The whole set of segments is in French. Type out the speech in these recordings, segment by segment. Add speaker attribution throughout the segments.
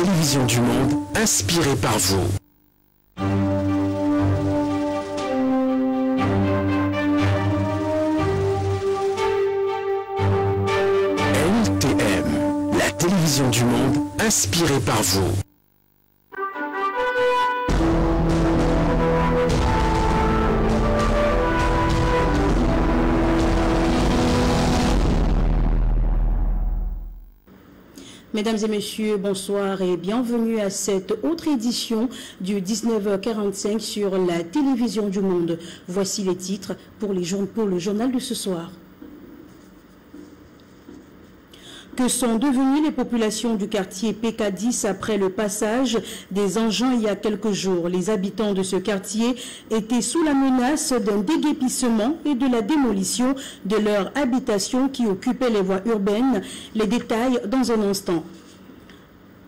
Speaker 1: télévision du monde, inspirée par vous. LTM, la télévision du monde, inspirée par vous.
Speaker 2: Mesdames et messieurs, bonsoir et bienvenue à cette autre édition du 19h45 sur la télévision du monde. Voici les titres pour le journal de ce soir. Que sont devenues les populations du quartier PK10 après le passage des engins il y a quelques jours? Les habitants de ce quartier étaient sous la menace d'un déguerpissement et de la démolition de leur habitation qui occupait les voies urbaines. Les détails dans un instant.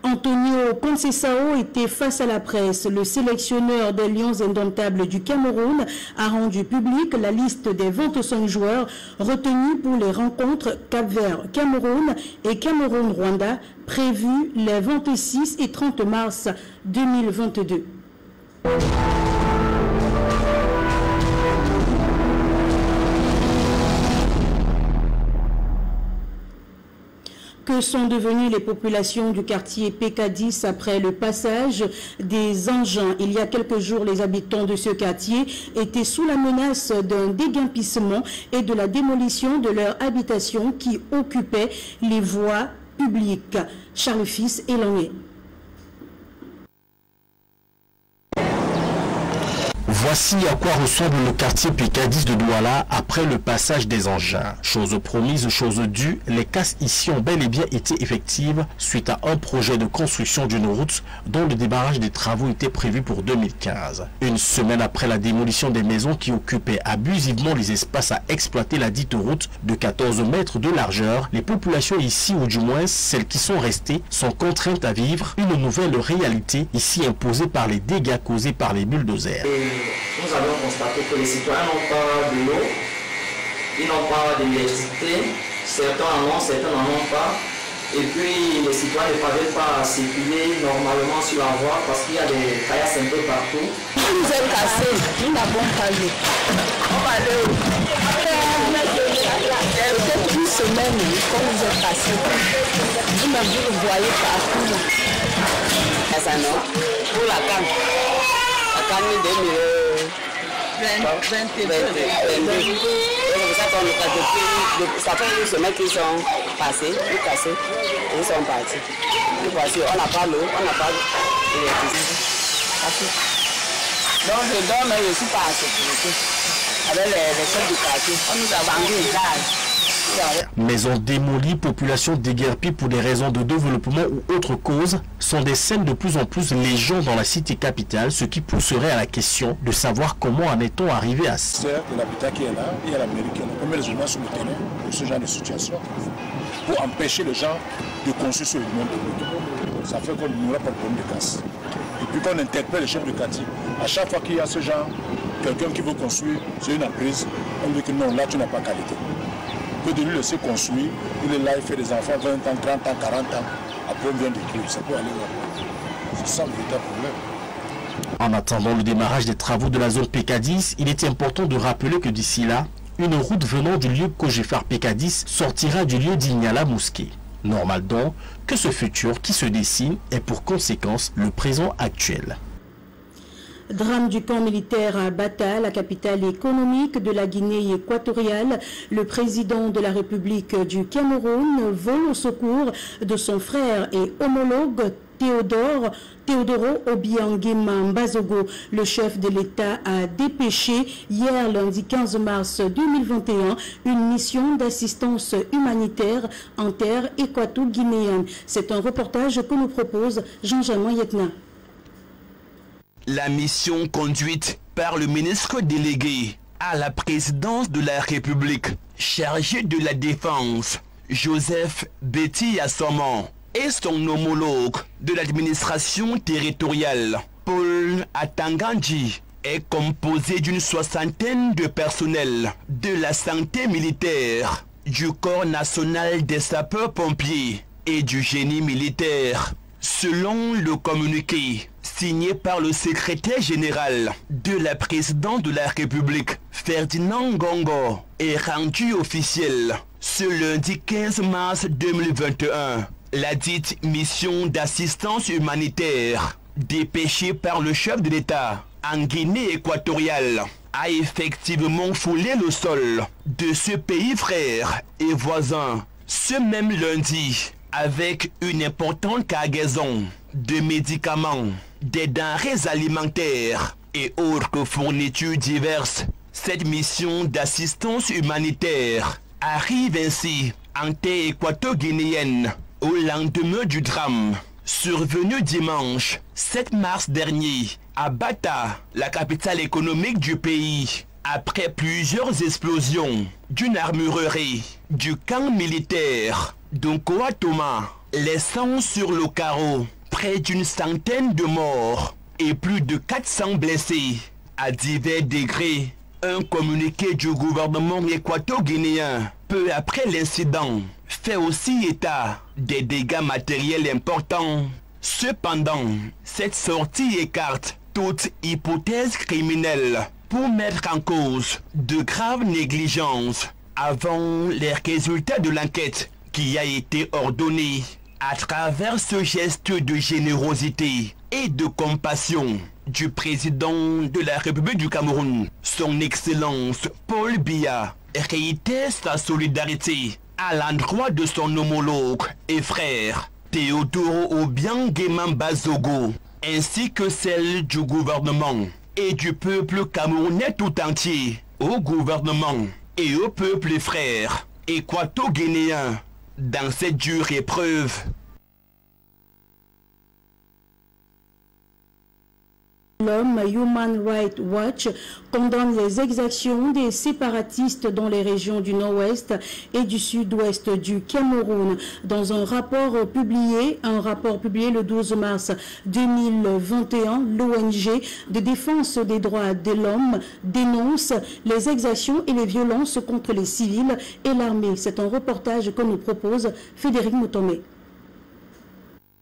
Speaker 2: Antonio Conceição était face à la presse. Le sélectionneur des Lions indomptables du Cameroun a rendu publique la liste des 25 joueurs retenus pour les rencontres Cap-Vert-Cameroun et Cameroun-Rwanda prévues les 26 et 30 mars 2022. Que sont devenues les populations du quartier PK10 après le passage des engins? Il y a quelques jours, les habitants de ce quartier étaient sous la menace d'un déguerpissement et de la démolition de leur habitation qui occupait les voies publiques. Charles Fils et Langay.
Speaker 1: Voici à quoi ressemble le quartier PK10 de Douala après le passage des engins. Chose promise, chose due, les casses ici ont bel et bien été effectives suite à un projet de construction d'une route dont le débarrage des travaux était prévu pour 2015. Une semaine après la démolition des maisons qui occupaient abusivement les espaces à exploiter la dite route de 14 mètres de largeur, les populations ici, ou du moins celles qui sont restées, sont contraintes à vivre une nouvelle réalité ici imposée par les dégâts causés par les bulldozers.
Speaker 3: Nous avons constaté que les citoyens n'ont pas de l'eau, ils n'ont pas d'électricité, certains en ont, certains n'en ont pas. Et puis les citoyens ne parviennent pas à circuler normalement sur la voie parce qu'il y a des caillasses un peu partout.
Speaker 4: Nous nous sommes cassés, nous n'avons pas d'eau. On va aller où? Peut-être une semaine quand vous êtes cassés. Vous-même vous le voyez partout. Pour la canne. La canne de 2022. Ça fait une semaine qu'ils sont passés, cassés, ils sont partis. Et voici, on n'a pas l'eau, on n'a pas d'électricité. Donc je dors, mais je ne suis pas en sécurité. Avec les chefs du quartier, on nous a vendu une case.
Speaker 1: Maisons démolies, population déguerpie pour des raisons de développement ou autres causes sont des scènes de plus en plus légion dans la cité capitale, ce qui pousserait à la question de savoir comment en est-on arrivé à ça.
Speaker 5: C'est l'habitat qui est là, il y a la mairie qui est là. On met les gens sur le terrain pour ce genre de situation, pour empêcher les gens de construire sur le monde public. Ça fait qu'on n'aura pas de problème de casse. Et puis qu'on interpelle les chefs de quartier. À chaque fois qu'il y a ce genre, quelqu'un qui veut construire, c'est une emprise, on dit que non, là tu n'as pas qualité. Que de lui laisser construire, il est là, il fait des enfants 20 ans, 30 ans, 40 ans, après on vient d'écrire, ça peut aller là. C'est ça le véritable problème.
Speaker 1: En attendant le démarrage des travaux de la zone PK10, il est important de rappeler que d'ici là, une route venant du lieu Kojefar PK10 sortira du lieu d'Ignala Mosquée. Normal donc que ce futur qui se dessine est pour conséquence le présent actuel.
Speaker 2: Drame du camp militaire à Bata, la capitale économique de la Guinée équatoriale. Le président de la République du Cameroun vole au secours de son frère et homologue Teodoro Obiang Mbazogo. Le chef de l'État a dépêché hier lundi 15 mars 2021 une mission d'assistance humanitaire en terre équato-guinéenne. C'est un reportage que nous propose Jean-Jamon Yetna.
Speaker 6: La mission conduite par le ministre délégué à la présidence de la République, chargé de la défense, Joseph Betty Assoman, et son homologue de l'administration territoriale, Paul Atangandji, est composée d'une 60aine de personnels de la santé militaire, du corps national des sapeurs-pompiers et du génie militaire. Selon le communiqué signé par le secrétaire général de la présidence de la République, Ferdinand Ngongo, est rendu officiel ce lundi 15 mars 2021. La dite mission d'assistance humanitaire dépêchée par le chef de l'État en Guinée équatoriale a effectivement foulé le sol de ce pays frère et voisin ce même lundi avec une importante cargaison de médicaments, des denrées alimentaires et autres fournitures diverses. Cette mission d'assistance humanitaire arrive ainsi en terre équato-guinéenne au lendemain du drame survenu dimanche 7 mars dernier à Bata, la capitale économique du pays, après plusieurs explosions d'une armurerie du camp militaire d'Nkoatoma, laissant sur le carreau près d'une centaine de morts et plus de 400 blessés à divers degrés. Un communiqué du gouvernement équato-guinéen peu après l'incident fait aussi état des dégâts matériels importants. Cependant, cette sortie écarte toute hypothèse criminelle pour mettre en cause de graves négligences avant les résultats de l'enquête qui a été ordonnée à travers ce geste de générosité et de compassion du président de la République du Cameroun. Son Excellence Paul Biya réitère sa solidarité à l'endroit de son homologue et frère Théodoro Obiang Nguema Bazogo, ainsi que celle du gouvernement et du peuple camerounais tout entier, au gouvernement et au peuple frère équato-guinéen dans cette dure épreuve.
Speaker 2: L'homme Human Rights Watch condamne les exactions des séparatistes dans les régions du nord-ouest et du sud-ouest du Cameroun. Dans un rapport publié le 12 mars 2021, l'ONG de défense des droits de l'homme dénonce les exactions et les violences contre les civils et l'armée. C'est un reportage que nous propose Frédéric Moutomé.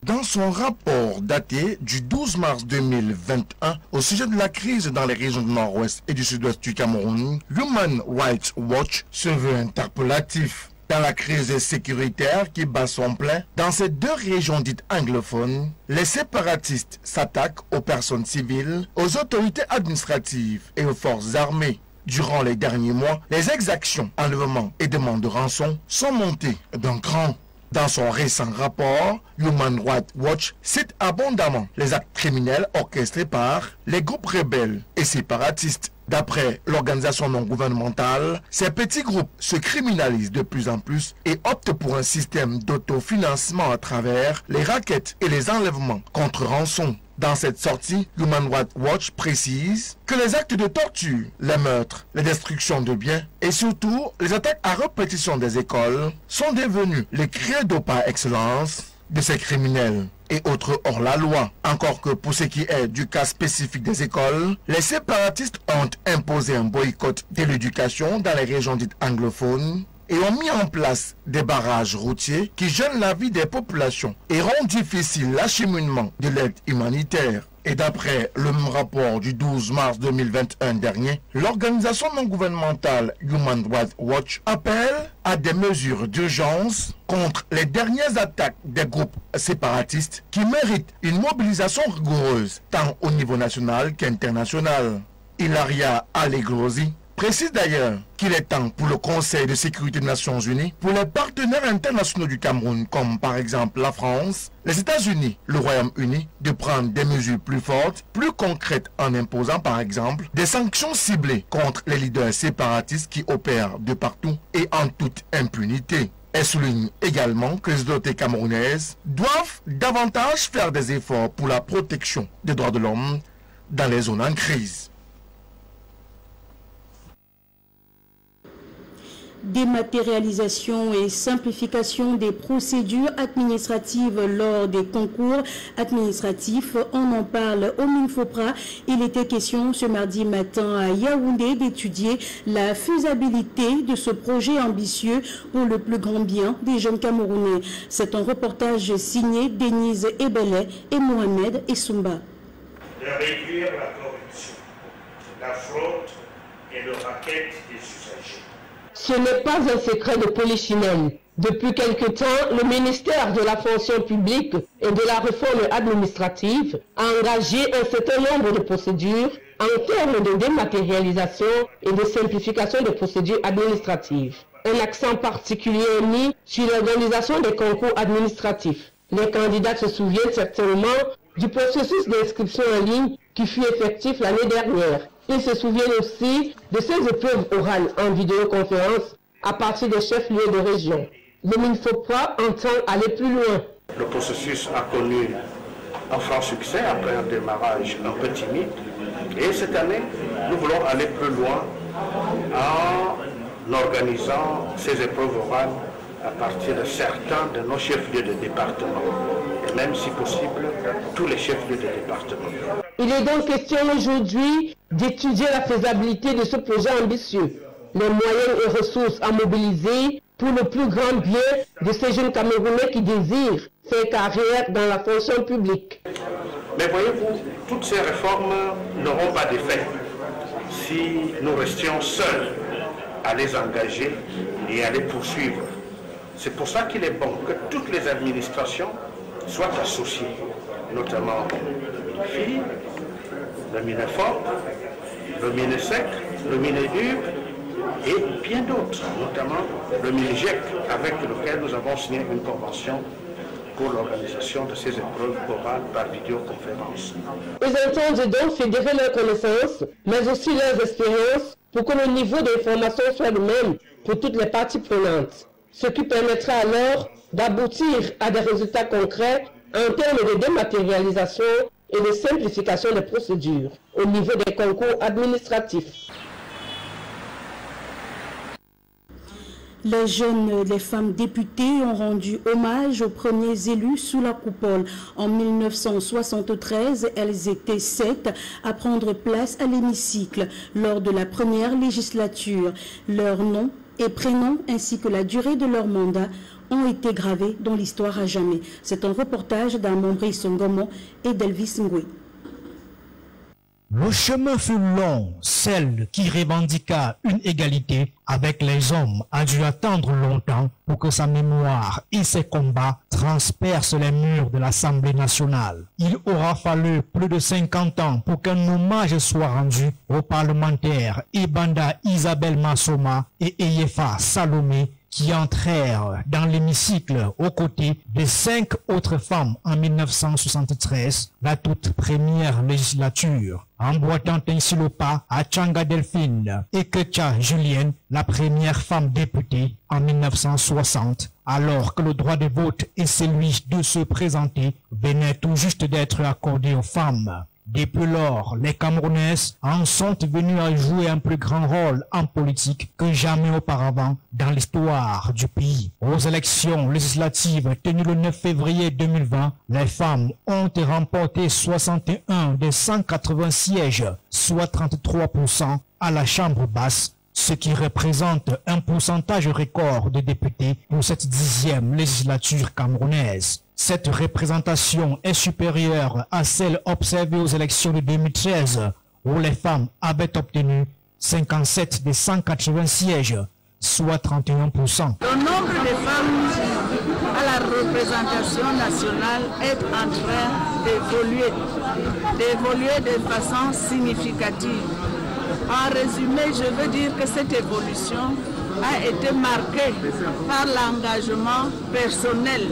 Speaker 7: Dans son rapport daté du 12 mars 2021 au sujet de la crise dans les régions du nord-ouest et du sud-ouest du Cameroun, Human Rights Watch se veut interpellatif. Dans la crise sécuritaire qui bat son plein, dans ces deux régions dites anglophones, les séparatistes s'attaquent aux personnes civiles, aux autorités administratives et aux forces armées. Durant les derniers mois, les exactions, enlèvements et demandes de rançon sont montées d'un cran. Dans son récent rapport, Human Rights Watch cite abondamment les actes criminels orchestrés par les groupes rebelles et séparatistes. D'après l'organisation non gouvernementale, ces petits groupes se criminalisent de plus en plus et optent pour un système d'autofinancement à travers les rackets et les enlèvements contre rançon. Dans cette sortie, Human Rights Watch précise que les actes de torture, les meurtres, les destructions de biens et surtout les attaques à répétition des écoles sont devenus les credos par excellence de ces criminels et autres hors la loi. Encore que pour ce qui est du cas spécifique des écoles, les séparatistes ont imposé un boycott de l'éducation dans les régions dites anglophones et ont mis en place des barrages routiers qui gênent la vie des populations et rendent difficile l'acheminement de l'aide humanitaire. Et d'après le même rapport du 12 mars 2021 dernier, l'organisation non gouvernementale Human Rights Watch appelle à des mesures d'urgence contre les dernières attaques des groupes séparatistes qui méritent une mobilisation rigoureuse tant au niveau national qu'international. Ilaria Allegrosi précise d'ailleurs qu'il est temps pour le Conseil de sécurité des Nations Unies, pour les partenaires internationaux du Cameroun, comme par exemple la France, les États-Unis, le Royaume-Uni, de prendre des mesures plus fortes, plus concrètes en imposant par exemple des sanctions ciblées contre les leaders séparatistes qui opèrent de partout et en toute impunité. Elle souligne également que les autorités camerounaises doivent davantage faire des efforts pour la protection des droits de l'homme dans les zones en crise.
Speaker 2: dématérialisation et simplification des procédures administratives lors des concours administratifs. On en parle au Minfopra. Il était question ce mardi matin à Yaoundé d'étudier la faisabilité de ce projet ambitieux pour le plus grand bien des jeunes Camerounais. C'est un reportage signé Denise Ebele et Mohamed Essoumba.
Speaker 8: De réduire la corruption, la fraude et le racket des usagers.
Speaker 9: Ce n'est pas un secret de polichinelle. Depuis quelque temps, le ministère de la fonction publique et de la réforme administrative a engagé un certain nombre de procédures en termes de dématérialisation et de simplification des procédures administratives. Un accent particulier est mis sur l'organisation des concours administratifs. Les candidats se souviennent certainement du processus d'inscription en ligne qui fut effectif l'année dernière. Ils se souviennent aussi de ces épreuves orales en vidéoconférence à partir des chefs-lieux de région. Le Minfopra entend aller plus loin.
Speaker 8: Le processus a connu un franc succès après un démarrage un peu timide. Et cette année, nous voulons aller plus loin en organisant ces épreuves orales à partir de certains de nos chefs-lieux de département. Et même si possible, tous les chefs-lieux de département.
Speaker 9: Il est donc question aujourd'hui d'étudier la faisabilité de ce projet ambitieux, les moyens et ressources à mobiliser pour le plus grand bien de ces jeunes Camerounais qui désirent faire carrière dans la fonction publique.
Speaker 8: Mais voyez-vous, toutes ces réformes n'auront pas d'effet si nous restions seuls à les engager et à les poursuivre. C'est pour ça qu'il est bon que toutes les administrations soient associées, notamment l'IFI, le MINEFOP, le MINESEC, le MINEDUB et bien d'autres, notamment le MINEGEC, avec lequel nous avons signé une convention pour l'organisation de ces épreuves orales par vidéoconférence.
Speaker 9: Ils entendent donc fédérer leurs connaissances, mais aussi leurs expériences pour que le niveau d'information soit le même pour toutes les parties prenantes. Ce qui permettra alors d'aboutir à des résultats concrets en termes de dématérialisation et de simplification des procédures au niveau des concours administratifs.
Speaker 2: Les femmes députées ont rendu hommage aux premiers élus sous la coupole. En 1973, elles étaient 7 à prendre place à l'hémicycle lors de la première législature. Leurs noms et prénoms ainsi que la durée de leur mandat ont été gravés dans l'histoire à jamais. C'est un reportage d'Amambri Songomo et d'Elvis Ngwe.
Speaker 10: Le chemin fut long. Celle qui revendiqua une égalité avec les hommes a dû attendre longtemps pour que sa mémoire et ses combats transpercent les murs de l'Assemblée nationale. Il aura fallu plus de 50 ans pour qu'un hommage soit rendu aux parlementaires Ebanda Isabelle Massoma et Eyefa Salomé qui entrèrent dans l'hémicycle aux côtés de 5 autres femmes en 1973, la toute première législature, emboîtant ainsi le pas à Changa Delphine et Ketia Julienne, la première femme députée en 1960, alors que le droit de vote et celui de se présenter venaient tout juste d'être accordés aux femmes. Depuis lors, les Camerounaises en sont venues à jouer un plus grand rôle en politique que jamais auparavant dans l'histoire du pays. Aux élections législatives tenues le 9 février 2020, les femmes ont remporté 61 des 180 sièges, soit 33% à la Chambre basse, ce qui représente un pourcentage record de députés pour cette 10e législature camerounaise. Cette représentation est supérieure à celle observée aux élections de 2013, où les femmes avaient obtenu 57 des 180 sièges, soit 31%.
Speaker 11: Le nombre de femmes à la représentation nationale est en train d'évoluer de façon significative. En résumé, je veux dire que cette évolution a été marquée par l'engagement personnel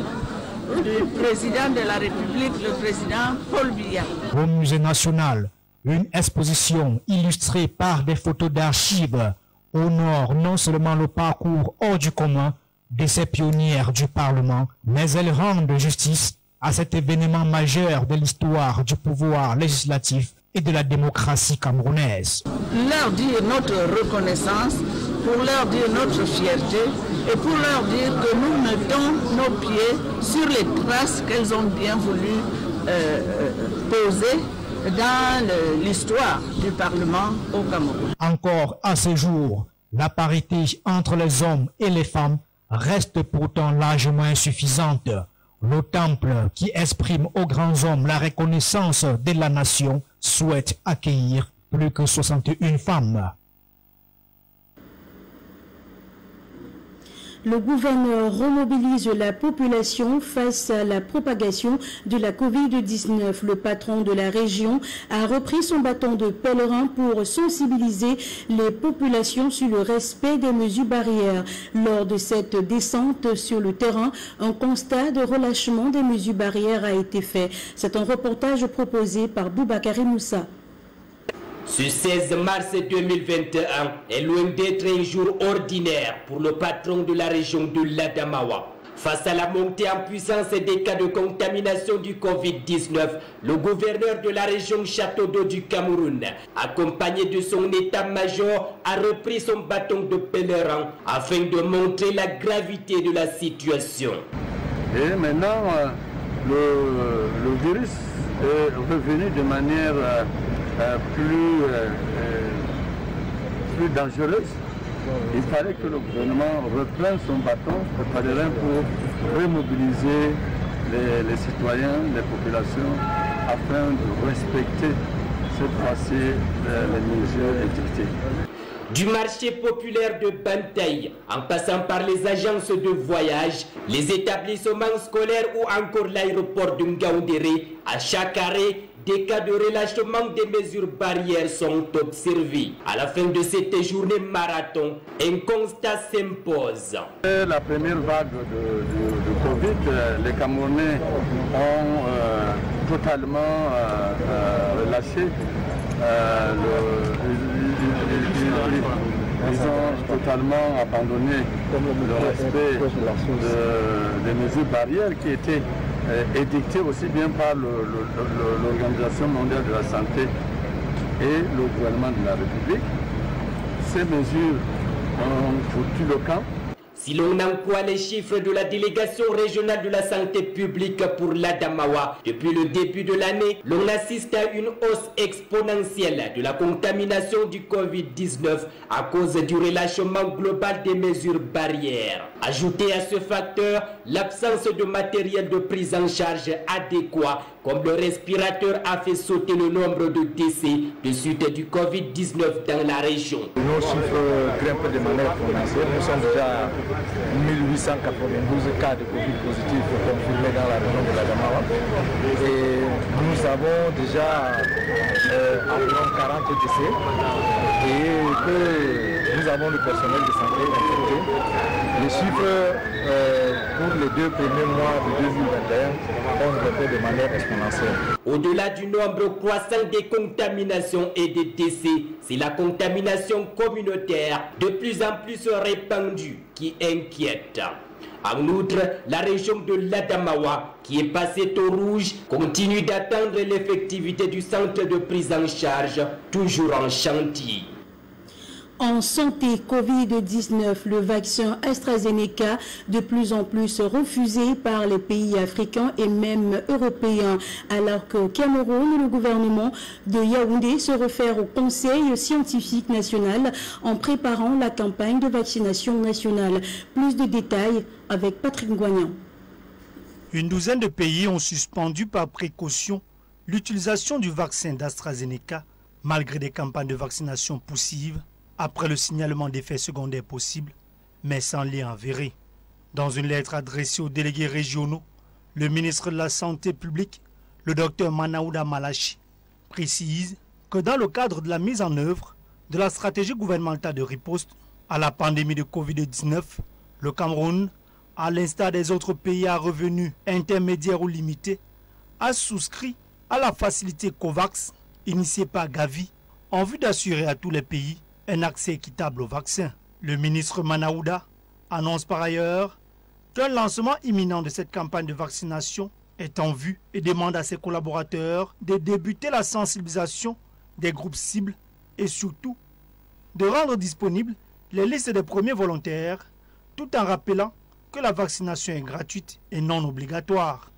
Speaker 11: du président de la République, le président Paul Biya.
Speaker 10: Au musée national, une exposition illustrée par des photos d'archives honore non seulement le parcours hors du commun de ces pionnières du Parlement, mais elles rendent justice à cet événement majeur de l'histoire du pouvoir législatif et de la démocratie camerounaise.
Speaker 11: Leur dire notre reconnaissance pour leur dire notre fierté et pour leur dire que nous mettons nos pieds sur les traces qu'elles ont bien voulu poser dans l'histoire du Parlement au Cameroun.
Speaker 10: Encore à ce jour, la parité entre les hommes et les femmes reste pourtant largement insuffisante. Le temple qui exprime aux grands hommes la reconnaissance de la nation souhaite accueillir plus que 61 femmes.
Speaker 2: Le gouverneur remobilise la population face à la propagation de la Covid-19. Le patron de la région a repris son bâton de pèlerin pour sensibiliser les populations sur le respect des mesures barrières. Lors de cette descente sur le terrain, un constat de relâchement des mesures barrières a été fait. C'est un reportage proposé par Boubacaré Moussa.
Speaker 12: Ce 16 mars 2021 est loin d'être un jour ordinaire pour le patron de la région de l'Adamawa. Face à la montée en puissance des cas de contamination du Covid-19, le gouverneur de la région Château d'Eau du Cameroun, accompagné de son état-major, a repris son bâton de pèlerin afin de montrer la gravité de la situation.
Speaker 13: Et maintenant, le virus est revenu de manière plus dangereuse. Il fallait que le gouvernement reprenne son bâton de pèlerin pour remobiliser les citoyens, les populations, afin de respecter cette fois-ci les mesures édictées.
Speaker 12: Du marché populaire de Bantaï, en passant par les agences de voyage, les établissements scolaires ou encore l'aéroport de Ngaoundéré, à chaque arrêt, des cas de relâchement des mesures barrières sont observés. À la fin de cette journée marathon, un constat s'impose.
Speaker 13: La première vague de Covid, les Camerounais ont totalement relâché. Ils ont totalement abandonné le respect des mesures barrières qui étaient édictées aussi bien par l'Organisation mondiale de la santé et le gouvernement de la République. Ces mesures ont foutu le camp.
Speaker 12: Si l'on en croit les chiffres de la délégation régionale de la santé publique pour l'Adamawa, depuis le début de l'année, l'on assiste à une hausse exponentielle de la contamination du Covid-19 à cause du relâchement global des mesures barrières. Ajoutez à ce facteur l'absence de matériel de prise en charge adéquat, comme le respirateur a fait sauter le nombre de décès de suite du Covid-19 dans la région.
Speaker 14: Nos chiffres grimpent de manière exponentielle. Nous sommes déjà à 1892 cas de Covid positifs confirmés dans la région de l'Adamawa. Et nous avons déjà environ 40 décès et que nous avons le personnel de santé infecté. Les chiffres pour les 2 premiers mois de 2021 ont grimpé de manière exponentielle.
Speaker 12: Au-delà du nombre croissant des contaminations et des décès, c'est la contamination communautaire de plus en plus répandue qui inquiète. En outre, la région de l'Adamawa, qui est passée au rouge, continue d'attendre l'effectivité du centre de prise en charge, toujours en chantier.
Speaker 2: En santé, Covid-19, le vaccin AstraZeneca de plus en plus refusé par les pays africains et même européens. Alors qu'au Cameroun, le gouvernement de Yaoundé se réfère au Conseil scientifique national en préparant la campagne de vaccination nationale. Plus de détails avec Patrick Ngoignan.
Speaker 15: Une douzaine de pays ont suspendu par précaution l'utilisation du vaccin d'AstraZeneca malgré des campagnes de vaccination poussives, après le signalement d'effets secondaires possibles, mais sans lien avéré. Dans une lettre adressée aux délégués régionaux, le ministre de la Santé publique, le Dr Manaouda Malachi, précise que dans le cadre de la mise en œuvre de la stratégie gouvernementale de riposte à la pandémie de Covid-19, le Cameroun, à l'instar des autres pays à revenus intermédiaires ou limités, a souscrit à la facilité COVAX initiée par Gavi en vue d'assurer à tous les pays un accès équitable au vaccin. Le ministre Manaouda annonce par ailleurs qu'un lancement imminent de cette campagne de vaccination est en vue et demande à ses collaborateurs de débuter la sensibilisation des groupes cibles et surtout de rendre disponibles les listes des premiers volontaires, tout en rappelant que la vaccination est gratuite et non obligatoire.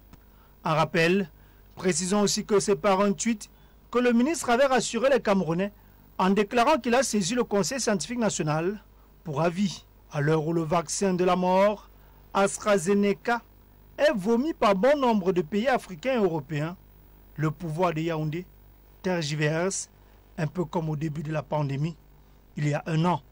Speaker 15: En rappel, précisons aussi que c'est par un tweet que le ministre avait rassuré les Camerounais en déclarant qu'il a saisi le Conseil scientifique national pour avis. À l'heure où le vaccin de la mort, AstraZeneca, est vomi par bon nombre de pays africains et européens, le pouvoir de Yaoundé tergiverse, un peu comme au début de la pandémie, il y a un an.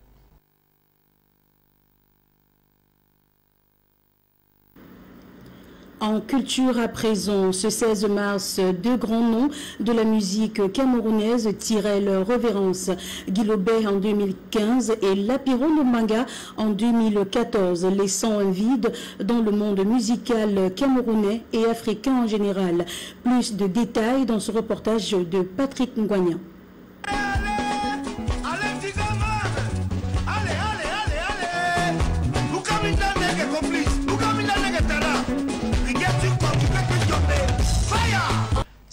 Speaker 2: En culture à présent, ce 16 mars, deux grands noms de la musique camerounaise tiraient leur révérence. Guilobé en 2015 et Lapiro Manga en 2014, laissant un vide dans le monde musical camerounais et africain en général. Plus de détails dans ce reportage de Patrick Ngwanya.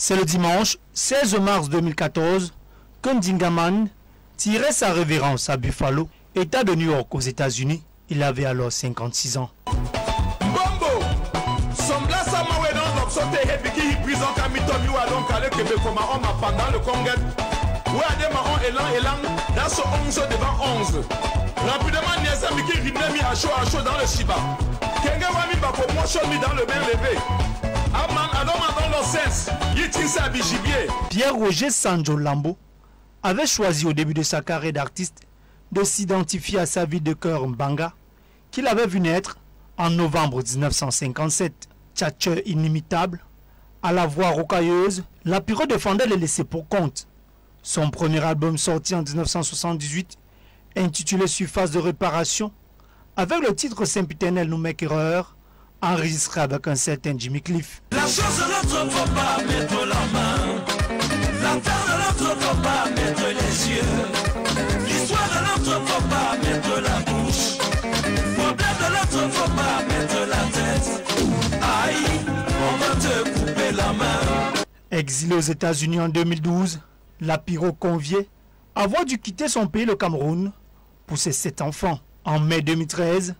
Speaker 15: C'est le dimanche 16 mars 2014 que Ndingaman tirait sa révérence à Buffalo, État de New York aux États-Unis. Il avait alors 56 ans.
Speaker 16: Rapidement, Niazamiki Rinemi à chaud dans le Shiba. Kenga Wami Bako Motion mis dans le bain levé.
Speaker 15: Pierre-Roger Sanjo Lambo avait choisi au début de sa carrière d'artiste de s'identifier à sa ville de cœur Mbanga, qu'il avait vu naître en novembre 1957. Tchatcheur inimitable, à la voix rocailleuse, Lapiro défendait les laissés pour compte. Son premier album sorti en 1978, intitulé Surface de réparation, avec le titre Sempiternel nous make erreur, enregistré avec un certain Jimmy Cliff.
Speaker 17: La chose de l'autre faut pas mettre la main, la terre de l'autre faut pas mettre les yeux, l'histoire de l'autre faut pas mettre la bouche, problème de l'autre faut pas mettre la tête. Aïe, on va te couper la main.
Speaker 15: Exilé aux États-Unis en 2012, Lapiro convié avoir dû quitter son pays, le Cameroun, pour ses 7 enfants. En mai 2013,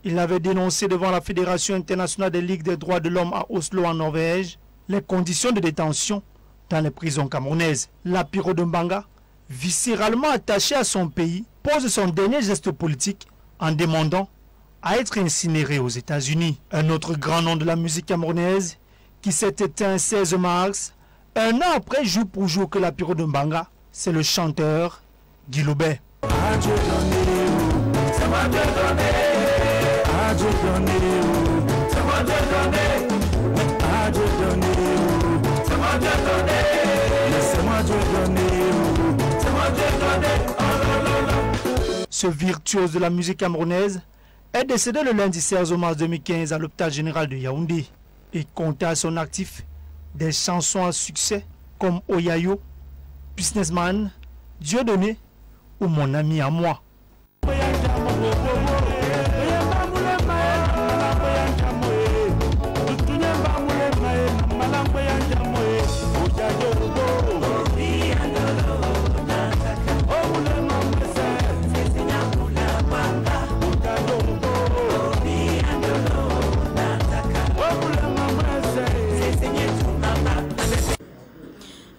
Speaker 15: il avait dénoncé devant la Fédération internationale des ligues des droits de l'homme à Oslo, en Norvège, les conditions de détention dans les prisons camerounaises. Lapiro de Mbanga, viscéralement attaché à son pays, pose son dernier geste politique en demandant à être incinéré aux États-Unis. Un autre grand nom de la musique camerounaise qui s'est éteint le 16 mars, un an après jour pour jour que Lapiro de Mbanga, c'est le chanteur Guilobé. Ce virtuose de la musique camerounaise est décédé le lundi 16 mars 2015 à l'hôpital général de Yaoundé. Il comptait à son actif des chansons à succès comme Oyayo, Businessman, Dieudonné ou Mon ami à moi.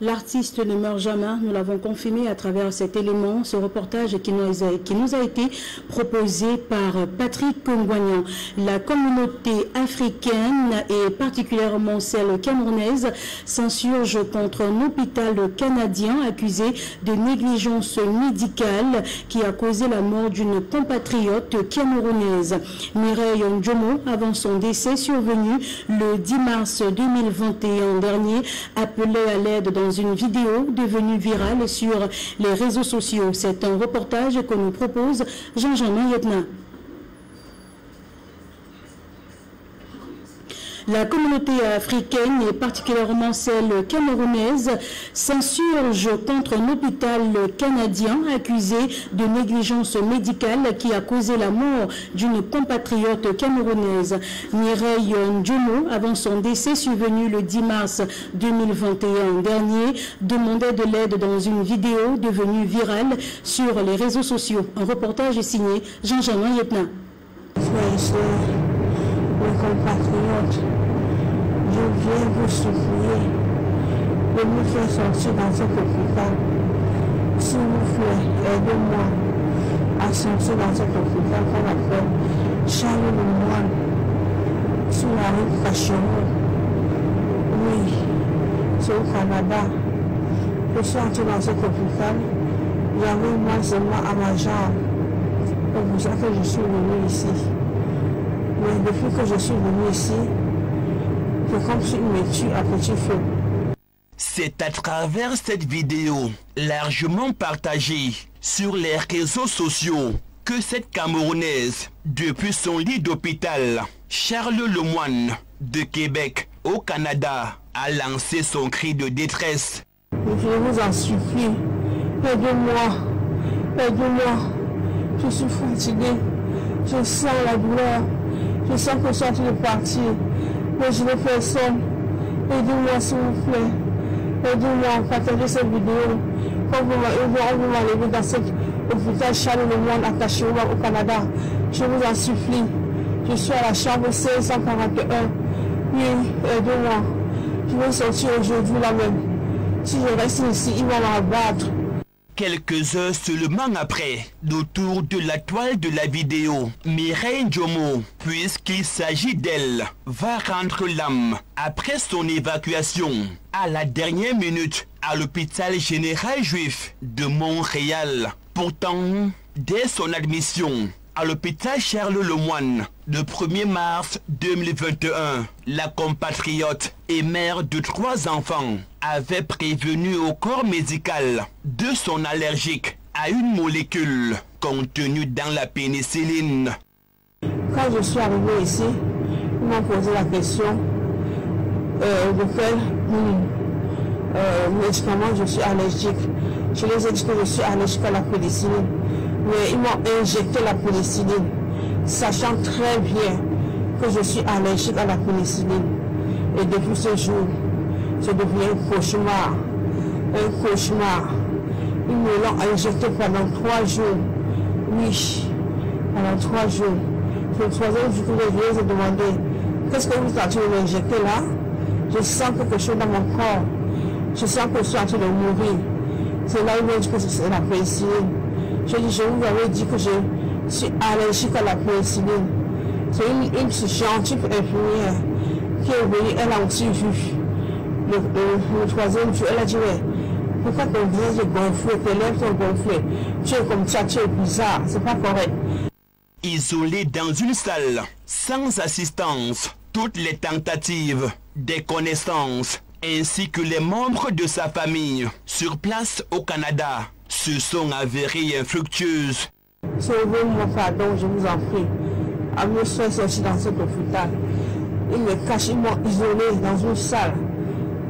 Speaker 2: L'artiste ne meurt jamais, nous l'avons confirmé à travers cet élément, ce reportage qui nous a été proposé par Patrick Ngwanya. La communauté africaine et particulièrement celle camerounaise s'insurge contre un hôpital canadien accusé de négligence médicale qui a causé la mort d'une compatriote camerounaise. Mireille Ndjomo, avant son décès survenu le 10 mars 2021 dernier, appelait à l'aide dans une vidéo devenue virale sur les réseaux sociaux. C'est un reportage que nous propose Jean-Jean Mayetna. La communauté africaine, et particulièrement celle camerounaise, s'insurge contre un hôpital canadien accusé de négligence médicale qui a causé la mort d'une compatriote camerounaise. Mireille Ndjomo, avant son décès survenu le 10 mars 2021 dernier, demandait de l'aide dans une vidéo devenue virale sur les réseaux sociaux. Un reportage est signé Jean-Jean Yetna.
Speaker 18: Mes compatriotes, je viens vous supplier de me faire sortir dans cet hôpital. S'il vous plaît, aidez-moi à sortir dans cet hôpital qu'on appelle Charles Lemoine, sur la rue Cachemot. Oui, c'est au Canada. Je suis entré dans cet hôpital, j'avais mal seulement à ma jambe. C'est pour ça que je suis venu ici. Mais depuis que je suis venu ici, c'est comme si me tue à petit feu.
Speaker 6: C'est à travers cette vidéo, largement partagée sur les réseaux sociaux, que cette Camerounaise, depuis son lit d'hôpital, Charles Lemoine, de Québec, au Canada, a lancé son cri de détresse.
Speaker 18: Je vous en supplie, aidez-moi, aidez-moi. Je suis fatigué, je sens la douleur. Je sens que je suis en train de partir, mais je n'ai personne. Aidez-moi s'il vous plaît. Aidez-moi, partagez cette vidéo. Quand vous m'enlevez dans cet hôpital Charles Lemoine à Cachemot au Canada, je vous en supplie. Je suis à la chambre 1641. Oui, aidez-moi. Je vais sortir aujourd'hui là même. Si je reste ici, ils vont m'abattre.
Speaker 6: Quelques heures seulement après, autour de la toile de la vidéo, Mireille Ndjomo, puisqu'il s'agit d'elle, va rendre l'âme après son évacuation à la dernière minute à l'hôpital général juif de Montréal. Pourtant, dès son admission à l'hôpital Charles Lemoine, le 1er mars 2021, la compatriote et mère de 3 enfants avait prévenu au corps médical de son allergique à une molécule contenue dans la pénicilline.
Speaker 18: Quand je suis arrivé ici, ils m'ont posé la question de quel médicament je suis allergique. Je les ai dit que je suis allergique à la pénicilline. Mais ils m'ont injecté la pénicilline, sachant très bien que je suis allergique à la pénicilline. Et depuis ce jour, c'est devenu un cauchemar. Un cauchemar. Ils me l'ont injecté pendant 3 jours. Oui, pendant 3 jours. C'est le 3e jour que je les ai demandé, qu'est-ce que vous êtes en train de m'injecter là? Je sens quelque chose dans mon corps. Je sens que je suis en train de mourir. C'est là où ils m'ont dit que c'est la pénicilline. Je vous avais dit que je suis allergique à la pénicilline. C'est une gentille infirmière qui est venue, elle a aussi vu le 3e jour. Elle a dit, mais pourquoi ton visage est gonflé, tes lèvres sont gonflées? Tu es comme ça, tu es bizarre, c'est pas correct.
Speaker 6: Isolé dans une salle, sans assistance, toutes les tentatives, des connaissances, ainsi que les membres de sa famille, sur place au Canada, se sont avérées infructueuses.
Speaker 18: Sauvez-moi, pardon, je vous en prie. À me faire sortir dans cet hôpital. Ils me cachent, ils m'ont isolé dans une salle.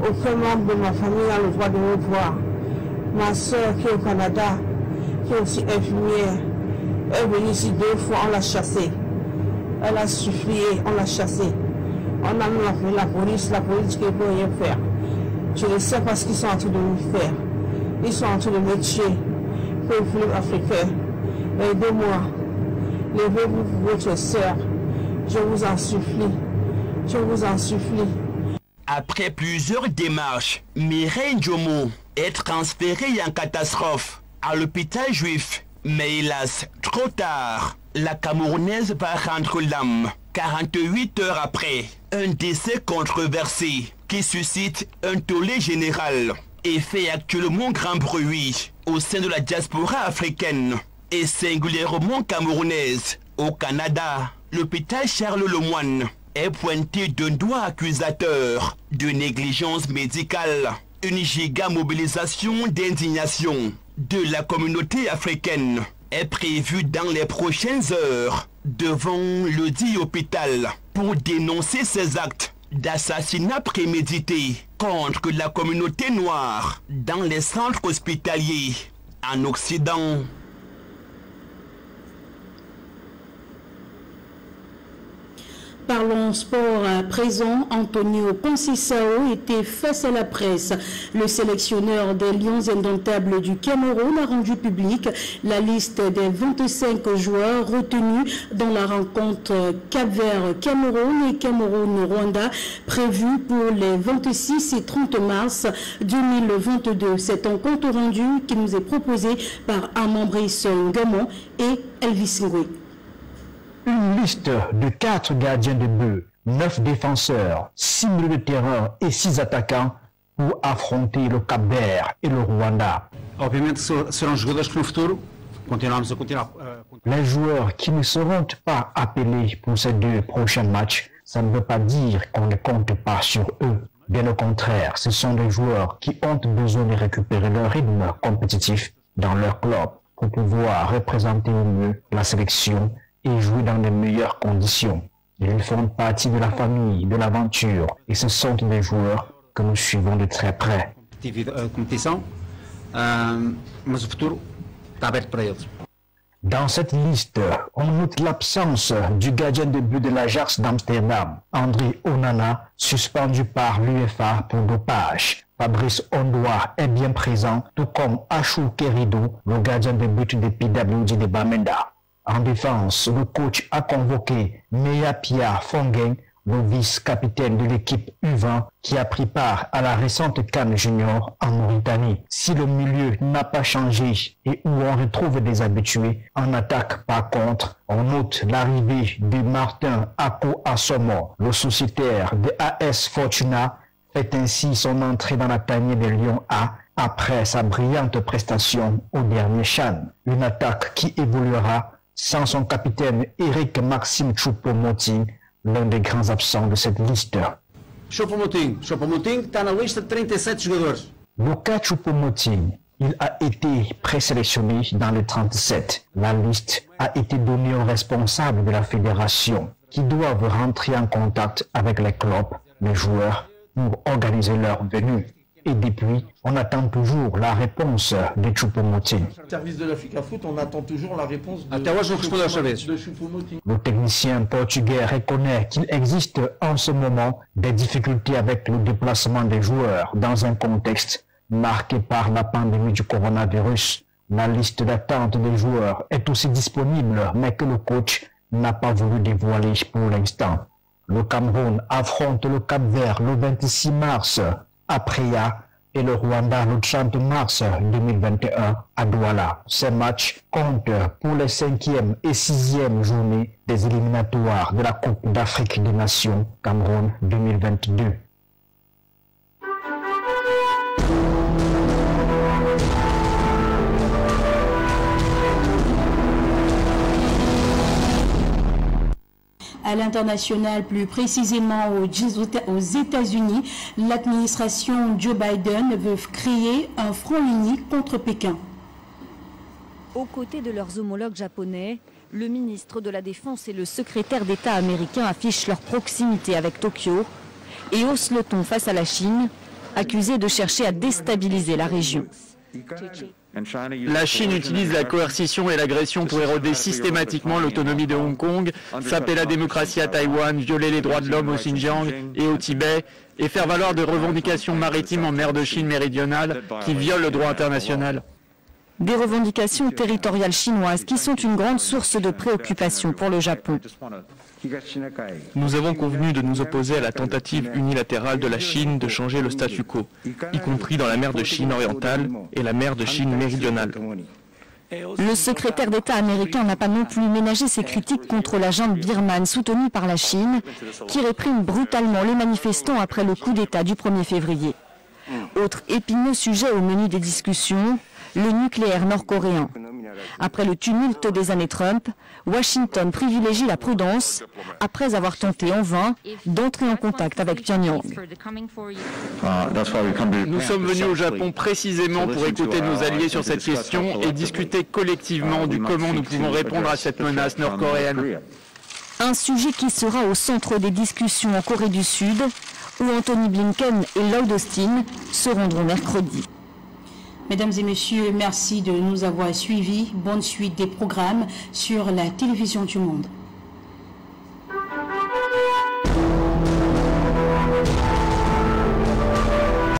Speaker 18: Aucun membre de ma famille n'a le droit de me voir. Ma soeur qui est au Canada, qui est aussi infirmière, elle est venue ici 2 fois, on l'a chassée. Elle a supplié, on l'a chassée. On a même appelé la police qui ne peut rien faire. Je ne sais pas ce qu'ils sont en train de me faire. Ils sont en train de me tuer. Peuple africain, aidez-moi. Levez-vous pour votre sœur. Je vous en supplie. Je vous en supplie.
Speaker 6: Après plusieurs démarches, Mireille Ndjomo est transférée en catastrophe à l'hôpital juif. Mais hélas, trop tard, la Camerounaise va rendre l'âme. 48 heures après, un décès controversé qui suscite un tollé général et fait actuellement grand bruit au sein de la diaspora africaine et singulièrement camerounaise. Au Canada, l'hôpital Charles Lemoine est pointé d'un doigt accusateur de négligence médicale. Une giga mobilisation d'indignation de la communauté africaine est prévue dans les prochaines heures devant le dit hôpital pour dénoncer ces actes d'assassinats prémédités contre la communauté noire dans les centres hospitaliers en Occident.
Speaker 2: Parlons sport à présent. Antonio Conceição était face à la presse. Le sélectionneur des Lions indomptables du Cameroun a rendu public la liste des 25 joueurs retenus dans la rencontre Cap-Vert-Cameroun et Cameroun-Rwanda prévue pour les 26 et 30 mars 2022. C'est un compte rendu qui nous est proposé par Armand Brisson Gamon et Elvis Ngoué.
Speaker 10: Une liste de 4 gardiens de but, 9 défenseurs, 6 milieux de terrain et 6 attaquants pour affronter le Cap-Vert et le Rwanda. Les joueurs qui ne seront pas appelés pour ces 2 prochains matchs, ça ne veut pas dire qu'on ne compte pas sur eux. Bien au contraire, ce sont des joueurs qui ont besoin de récupérer leur rythme compétitif dans leur club pour pouvoir représenter au mieux la sélection et jouer dans les meilleures conditions. Ils font partie de la famille, de l'aventure, et ce sont des joueurs que nous suivons de très près. Dans cette liste, on note l'absence du gardien de but de l'Ajax d'Amsterdam, André Onana, suspendu par l'UEFA pour dopage. Fabrice Ondoa est bien présent, tout comme Achou Kerido, le gardien de but de PWG de Bamenda. En défense, le coach a convoqué Meya Pia Fongen, le vice-capitaine de l'équipe U20 qui a pris part à la récente CAN Junior en Mauritanie. Si le milieu n'a pas changé et où on retrouve des habitués, en attaque par contre, on note l'arrivée de Martin Ako Asomo, le sociétaire de AS Fortuna, fait ainsi son entrée dans la tanière des Lions A après sa brillante prestation au dernier CHAN. Une attaque qui évoluera sans son capitaine Eric Maxime Choupo-Moting, l'un des grands absents de cette liste.
Speaker 19: Choupo-Moting está na lista de 37 jogadores.
Speaker 10: Luka Choupo-Moting, il a été présélectionné dans les 37. La liste a été donnée aux responsables de la fédération qui doivent rentrer en contact avec les clubs, les joueurs, pour organiser leur venue. Et depuis, on attend toujours la réponse de Choupo-Moting.
Speaker 20: Service de l'Africa Foot, on attend toujours la réponse de Choupo-Moting.
Speaker 10: Le technicien portugais reconnaît qu'il existe en ce moment des difficultés avec le déplacement des joueurs dans un contexte marqué par la pandémie du coronavirus. La liste d'attente des joueurs est aussi disponible, mais que le coach n'a pas voulu dévoiler pour l'instant. Le Cameroun affronte le Cap-Vert le 26 mars à Préa et le Rwanda le 30 mars 2021 à Douala. Ces matchs comptent pour les 5e et 6e journées des éliminatoires de la Coupe d'Afrique des Nations Cameroun 2022.
Speaker 2: À l'international, plus précisément aux États-Unis, l'administration Joe Biden veut créer un front unique contre Pékin.
Speaker 21: Aux côtés de leurs homologues japonais, le ministre de la Défense et le secrétaire d'État américain affichent leur proximité avec Tokyo et haussent le ton face à la Chine, accusée de chercher à déstabiliser la région.
Speaker 22: La Chine utilise la coercition et l'agression pour éroder systématiquement l'autonomie de Hong Kong, saper la démocratie à Taïwan, violer les droits de l'homme au Xinjiang et au Tibet, et faire valoir des revendications maritimes en mer de Chine méridionale qui violent le droit international.
Speaker 21: Des revendications territoriales chinoises qui sont une grande source de préoccupation pour le Japon.
Speaker 23: Nous avons convenu de nous opposer à la tentative unilatérale de la Chine de changer le statu quo, y compris dans la mer de Chine orientale et la mer de Chine méridionale.
Speaker 21: Le secrétaire d'État américain n'a pas non plus ménagé ses critiques contre la junte birmane soutenue par la Chine, qui réprime brutalement les manifestants après le coup d'État du 1er février. Autre épineux sujet au menu des discussions, le nucléaire nord-coréen. Après le tumulte des années Trump, Washington privilégie la prudence après avoir tenté en vain d'entrer en contact avec Pyongyang.
Speaker 22: Nous sommes venus au Japon précisément pour écouter nos alliés sur cette question et discuter collectivement du comment nous pouvons répondre à cette menace nord-coréenne.
Speaker 21: Un sujet qui sera au centre des discussions en Corée du Sud, où Anthony Blinken et Lloyd Austin se rendront mercredi.
Speaker 2: Mesdames et messieurs, merci de nous avoir suivis. Bonne suite des programmes sur la télévision du monde.